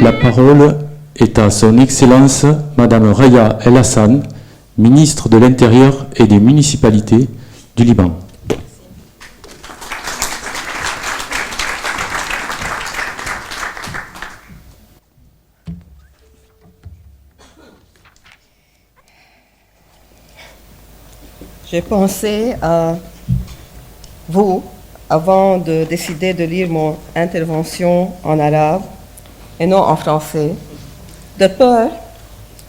La parole est à son Excellence Madame Raya El Hassan, ministre de l'Intérieur et des Municipalités du Liban. J'ai pensé à vous avant de décider de lire mon intervention en arabe et non en français, de peur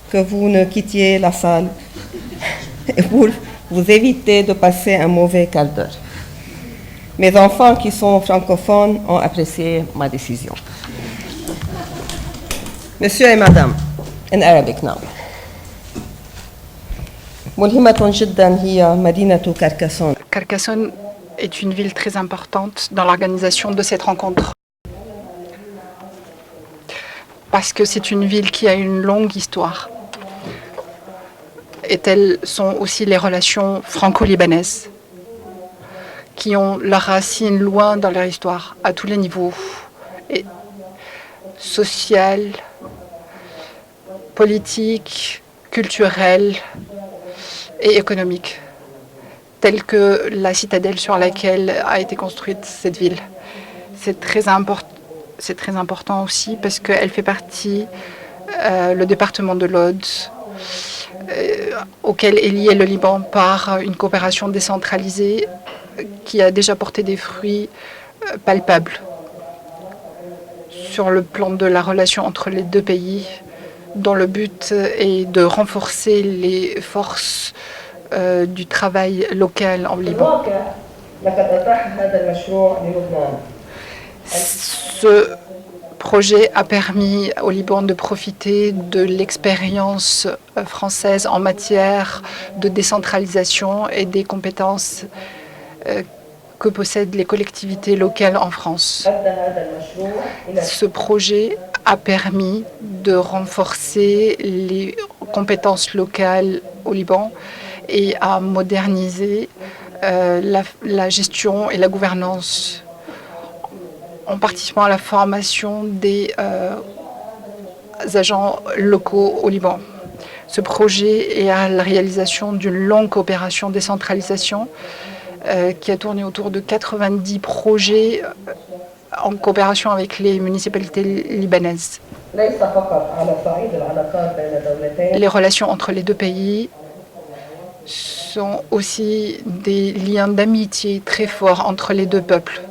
que vous ne quittiez la salle et pour vous éviter de passer un mauvais quart d'heure. Mes enfants qui sont francophones ont apprécié ma décision. Monsieur et Madame, in Arabic now. ملهمة جدا هي مدينة كاركاسون. Carcassonne est une ville très importante dans l'organisation de cette rencontre. Parce que c'est une ville qui a une longue histoire. Et telles sont aussi les relations franco-libanaises, qui ont leurs racines loin dans leur histoire, à tous les niveaux, et social, politique, culturel et économique, telle que la citadelle sur laquelle a été construite cette ville. C'est très important aussi parce qu'elle fait partie le département de l'Aude, auquel est lié le Liban par une coopération décentralisée qui a déjà porté des fruits palpables sur le plan de la relation entre les deux pays, dont le but est de renforcer les forces du travail local en Liban. Ce projet a permis au Liban de profiter de l'expérience française en matière de décentralisation et des compétences que possèdent les collectivités locales en France. Ce projet a permis de renforcer les compétences locales au Liban et à moderniser la gestion et la gouvernance en participant à la formation des agents locaux au Liban. Ce projet est à la réalisation d'une longue coopération décentralisation qui a tourné autour de 90 projets en coopération avec les municipalités libanaises. Les relations entre les deux pays sont aussi des liens d'amitié très forts entre les deux peuples.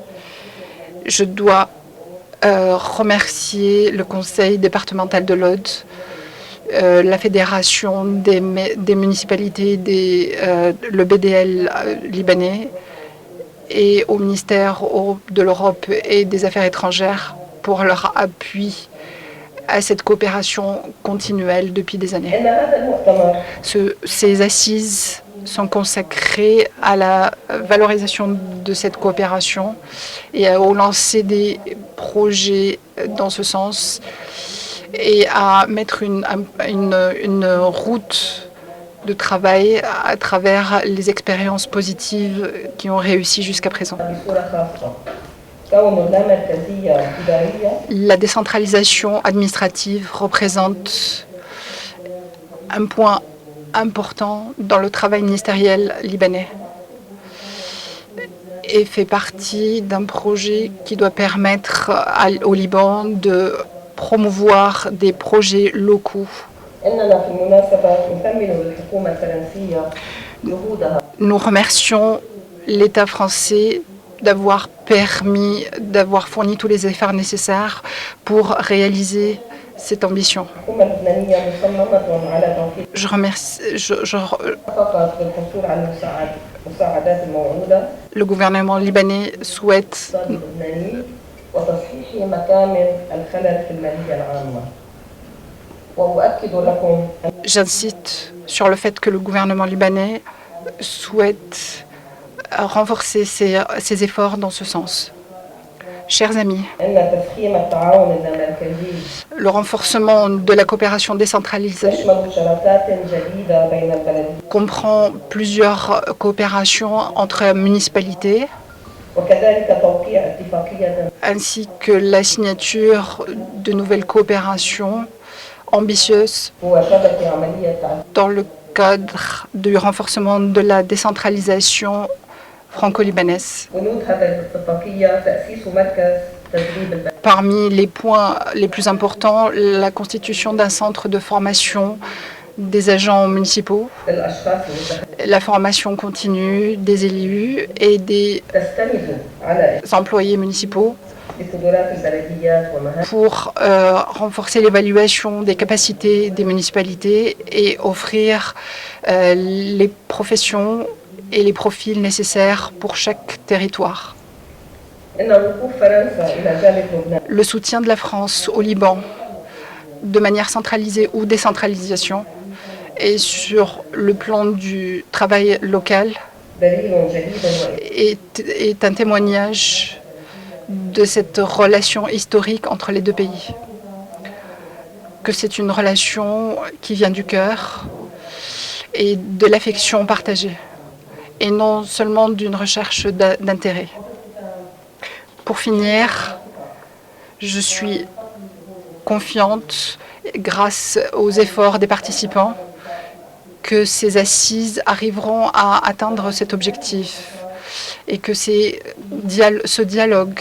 Je dois remercier le conseil départemental de l'Aude, la fédération des municipalités, le BDL libanais et au ministère de l'Europe et des Affaires étrangères pour leur appui à cette coopération continuelle depuis des années. Ces assises sont consacrées à la valorisation de cette coopération et au lancer des projets dans ce sens et à mettre une route de travail à travers les expériences positives qui ont réussi jusqu'à présent. La décentralisation administrative représente un point important dans le travail ministériel libanais et fait partie d'un projet qui doit permettre au Liban de promouvoir des projets locaux. Nous remercions l'État français d'avoir fourni tous les efforts nécessaires pour réaliser cette ambition. Le gouvernement libanais souhaite J'insiste sur le fait que le gouvernement libanais souhaite renforcer ses efforts dans ce sens. Chers amis, le renforcement de la coopération décentralisée comprend plusieurs coopérations entre municipalités ainsi que la signature de nouvelles coopérations ambitieuses dans le cadre du renforcement de la décentralisation franco-libanaise. Parmi les points les plus importants, la constitution d'un centre de formation des agents municipaux, la formation continue des élus et des employés municipaux pour renforcer l'évaluation des capacités des municipalités et offrir les professions et les profils nécessaires pour chaque territoire. Le soutien de la France au Liban, de manière centralisée ou décentralisation, et sur le plan du travail local, est un témoignage de cette relation historique entre les deux pays. Que c'est une relation qui vient du cœur et de l'affection partagée, et non seulement d'une recherche d'intérêt. Pour finir, je suis confiante, grâce aux efforts des participants, que ces assises arriveront à atteindre cet objectif et que ce dialogue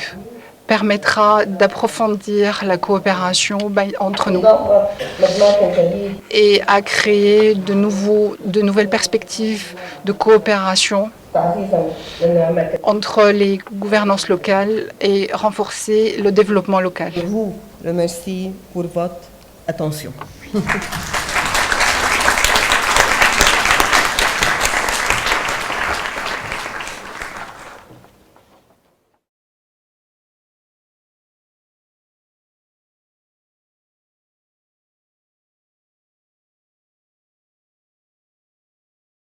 permettra d'approfondir la coopération entre nous et à créer de nouvelles perspectives de coopération entre les gouvernances locales et renforcer le développement local. Je vous remercie pour votre attention.